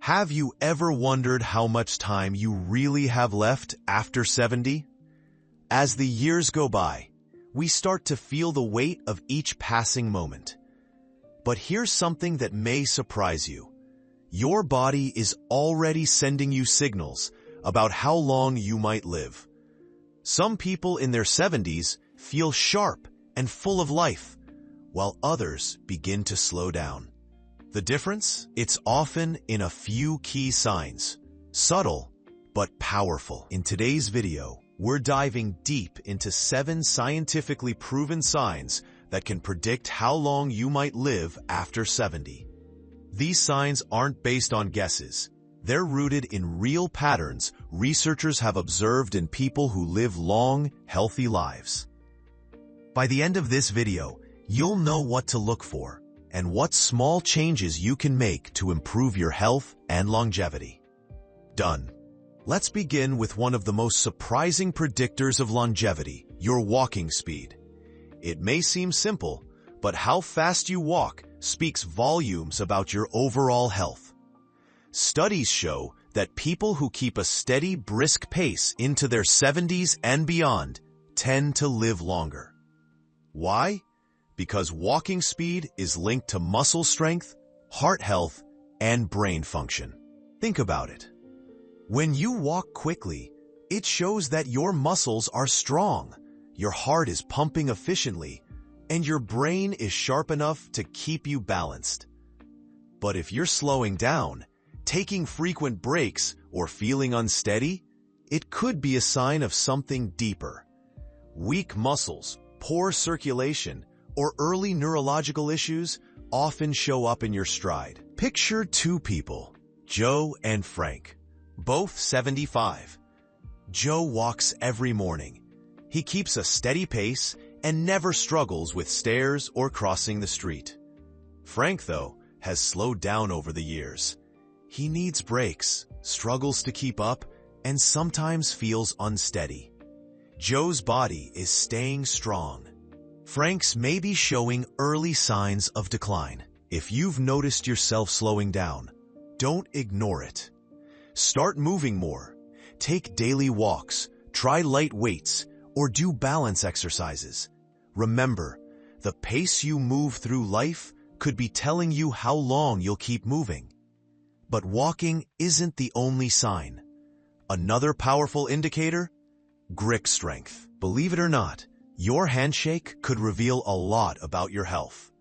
Have you ever wondered how much time you really have left after 70? As the years go by, we start to feel the weight of each passing moment. But here's something that may surprise you. Your body is already sending you signals about how long you might live. Some people in their 70s feel sharp and full of life, while others begin to slow down. The difference? It's often in a few key signs. Subtle, but powerful. In today's video, we're diving deep into 7 scientifically proven signs that can predict how long you might live after 70. These signs aren't based on guesses. They're rooted in real patterns researchers have observed in people who live long, healthy lives. By the end of this video, you'll know what to look for and what small changes you can make to improve your health and longevity. Done. Let's begin with one of the most surprising predictors of longevity, your walking speed. It may seem simple, but how fast you walk speaks volumes about your overall health. Studies show that people who keep a steady, brisk pace into their 70s and beyond tend to live longer. Why? Because walking speed is linked to muscle strength, heart health, and brain function. Think about it. When you walk quickly, it shows that your muscles are strong, your heart is pumping efficiently, and your brain is sharp enough to keep you balanced. But if you're slowing down, taking frequent breaks, or feeling unsteady, it could be a sign of something deeper. Weak muscles, poor circulation, or early neurological issues often show up in your stride. Picture 2 people, Joe and Frank, both 75. Joe walks every morning. He keeps a steady pace and never struggles with stairs or crossing the street. Frank, though, has slowed down over the years. He needs breaks, struggles to keep up, and sometimes feels unsteady. Joe's body is staying strong. Frank's may be showing early signs of decline. If you've noticed yourself slowing down, don't ignore it. Start moving more. Take daily walks, try light weights, or do balance exercises. Remember, the pace you move through life could be telling you how long you'll keep moving. But walking isn't the only sign. Another powerful indicator? Grip strength. Believe it or not, your handshake could reveal a lot about your health.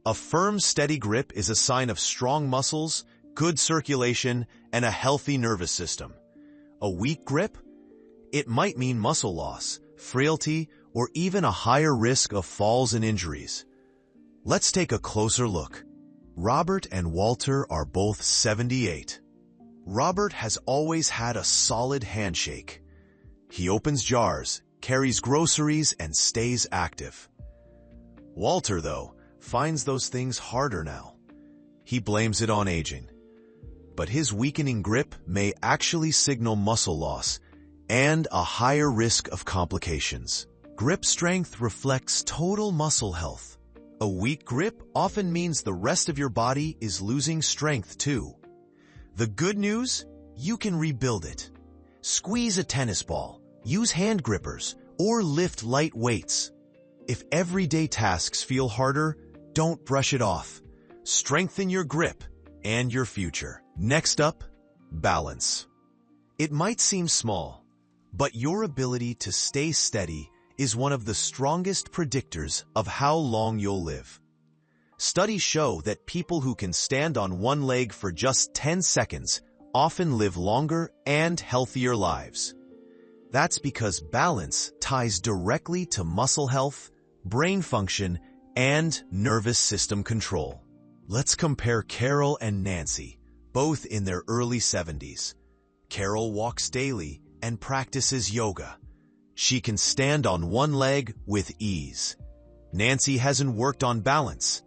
A firm, steady grip is a sign of strong muscles, good circulation, and a healthy nervous system. A weak grip? It might mean muscle loss, frailty, or even a higher risk of falls and injuries. Let's take a closer look. Robert and Walter are both 78. Robert has always had a solid handshake. He opens jars, carries groceries, and stays active. Walter, though, finds those things harder now. He blames it on aging. But his weakening grip may actually signal muscle loss and a higher risk of complications. Grip strength reflects total muscle health. A weak grip often means the rest of your body is losing strength too. The good news? You can rebuild it. Squeeze a tennis ball, use hand grippers, or lift light weights. If everyday tasks feel harder, don't brush it off. Strengthen your grip and your future. Next up, balance. It might seem small, but your ability to stay steady is one of the strongest predictors of how long you'll live. Studies show that people who can stand on one leg for just 10 seconds often live longer and healthier lives. That's because balance ties directly to muscle health, brain function, and nervous system control. Let's compare Carol and Nancy, both in their early 70s. Carol walks daily and practices yoga. She can stand on one leg with ease. Nancy hasn't worked on balance.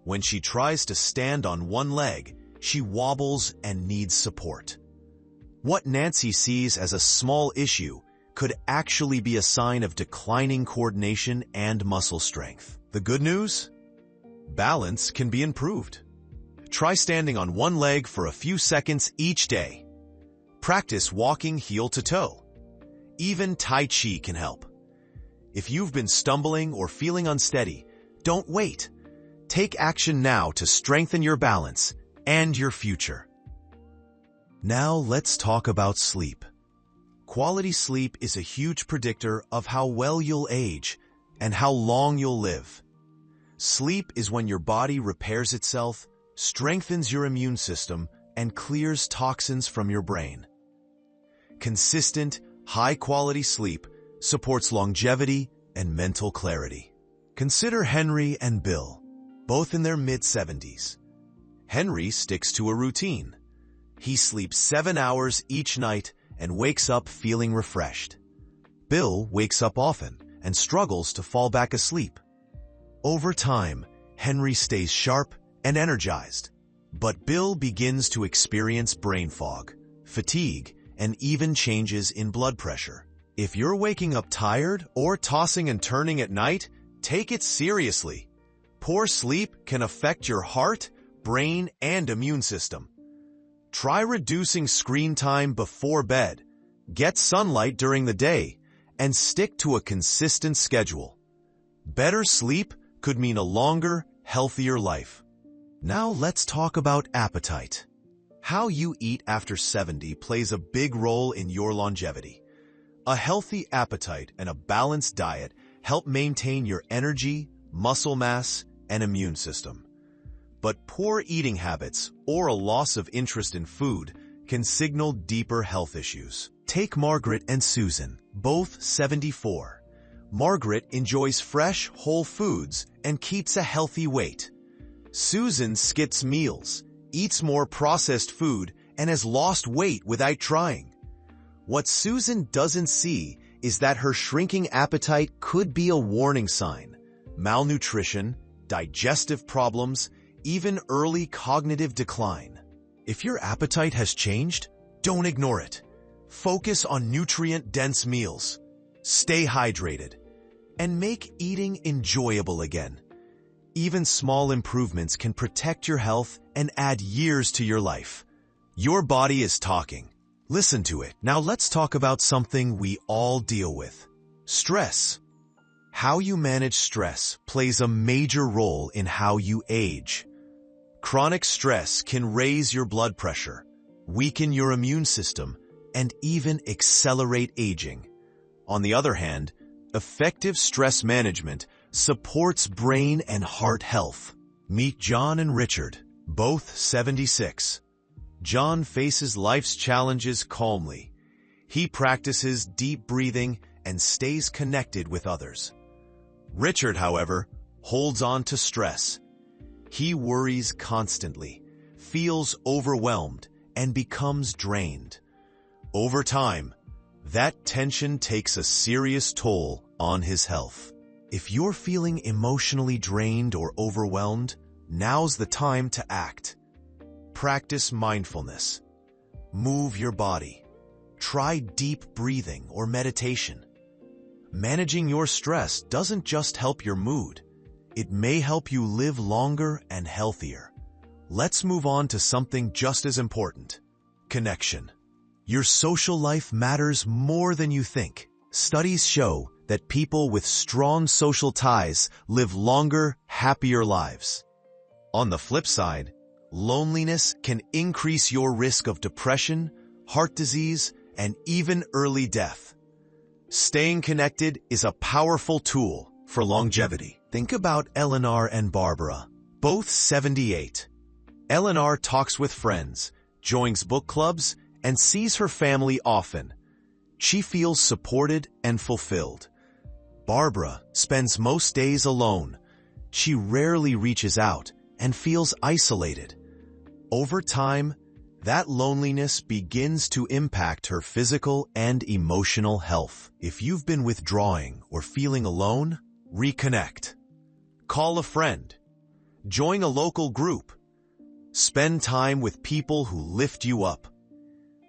When she tries to stand on one leg, she wobbles and needs support. What Nancy sees as a small issue could actually be a sign of declining coordination and muscle strength. The good news? Balance can be improved. Try standing on one leg for a few seconds each day. Practice walking heel to toe. Even Tai Chi can help. If you've been stumbling or feeling unsteady, don't wait. Take action now to strengthen your balance and your future. Now let's talk about sleep. Quality sleep is a huge predictor of how well you'll age and how long you'll live. Sleep is when your body repairs itself, strengthens your immune system, and clears toxins from your brain. Consistent, high-quality sleep supports longevity and mental clarity. Consider Henry and Bill, both in their mid-70s. Henry sticks to a routine. He sleeps 7 hours each night and wakes up feeling refreshed. Bill wakes up often and struggles to fall back asleep. Over time, Henry stays sharp and energized, but Bill begins to experience brain fog, fatigue, and even changes in blood pressure. If you're waking up tired or tossing and turning at night, take it seriously. Poor sleep can affect your heart, brain, and immune system. Try reducing screen time before bed, get sunlight during the day, and stick to a consistent schedule. Better sleep could mean a longer, healthier life. Now let's talk about appetite. How you eat after 70 plays a big role in your longevity. A healthy appetite and a balanced diet help maintain your energy, muscle mass, and immune system. But poor eating habits or a loss of interest in food can signal deeper health issues. Take Margaret and Susan, both 74. Margaret enjoys fresh, whole foods and keeps a healthy weight. Susan skips meals, eats more processed food, and has lost weight without trying. What Susan doesn't see is that her shrinking appetite could be a warning sign. Malnutrition, digestive problems, even early cognitive decline. If your appetite has changed, don't ignore it. Focus on nutrient-dense meals. Stay hydrated. And make eating enjoyable again. Even small improvements can protect your health and add years to your life. Your body is talking. Listen to it. Now let's talk about something we all deal with. Stress. How you manage stress plays a major role in how you age. Chronic stress can raise your blood pressure, weaken your immune system, and even accelerate aging. On the other hand, effective stress management supports brain and heart health. Meet John and Richard, both 76. John faces life's challenges calmly. He practices deep breathing and stays connected with others. Richard, however, holds on to stress. He worries constantly, feels overwhelmed, and becomes drained. Over time, that tension takes a serious toll on his health. If you're feeling emotionally drained or overwhelmed, now's the time to act. Practice mindfulness. Move your body. Try deep breathing or meditation. Managing your stress doesn't just help your mood. It may help you live longer and healthier. Let's move on to something just as important. Connection. Your social life matters more than you think. Studies show that people with strong social ties live longer, happier lives. On the flip side, loneliness can increase your risk of depression, heart disease, and even early death. Staying connected is a powerful tool for longevity. Think about Eleanor and Barbara, both 78. Eleanor talks with friends, joins book clubs, and sees her family often. She feels supported and fulfilled. Barbara spends most days alone. She rarely reaches out and feels isolated. Over time, that loneliness begins to impact her physical and emotional health. If you've been withdrawing or feeling alone, reconnect. Call a friend. Join a local group. Spend time with people who lift you up.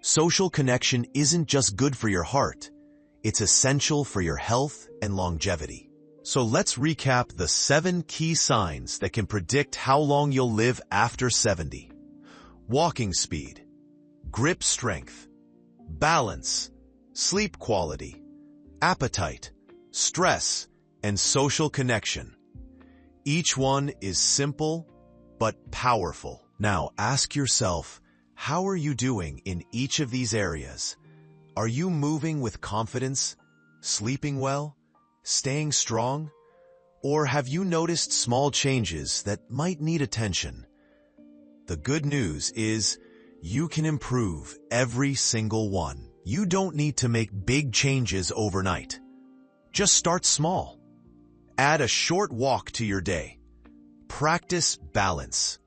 Social connection isn't just good for your heart, it's essential for your health and longevity. So let's recap the 7 key signs that can predict how long you'll live after 70. Walking speed, grip strength, balance, sleep quality, appetite, stress, and social connection. Each one is simple but powerful. Now ask yourself, how are you doing in each of these areas? Are you moving with confidence, sleeping well, staying strong? Or have you noticed small changes that might need attention? The good news is you can improve every single one. You don't need to make big changes overnight. Just start small. Add a short walk to your day. Practice balance.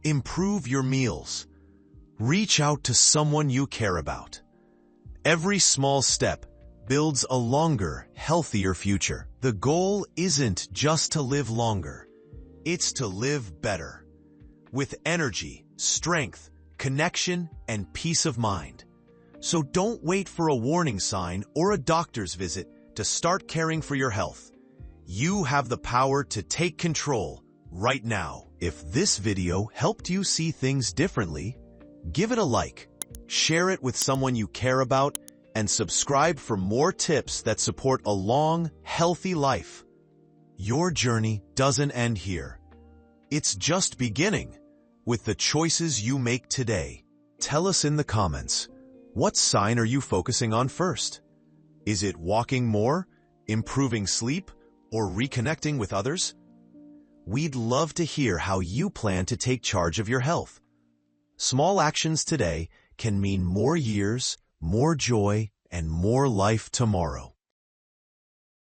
Improve your meals. Reach out to someone you care about. Every small step builds a longer, healthier future. The goal isn't just to live longer. It's to live better. With energy, strength, connection, and peace of mind. So don't wait for a warning sign or a doctor's visit to start caring for your health. You have the power to take control right now. If this video helped you see things differently, give it a like, share it with someone you care about, and subscribe for more tips that support a long, healthy life. Your journey doesn't end here. It's just beginning with the choices you make today. Tell us in the comments, what sign are you focusing on first? Is it walking more, improving sleep, or reconnecting with others? We'd love to hear how you plan to take charge of your health. Small actions today can mean more years, more joy, and more life tomorrow.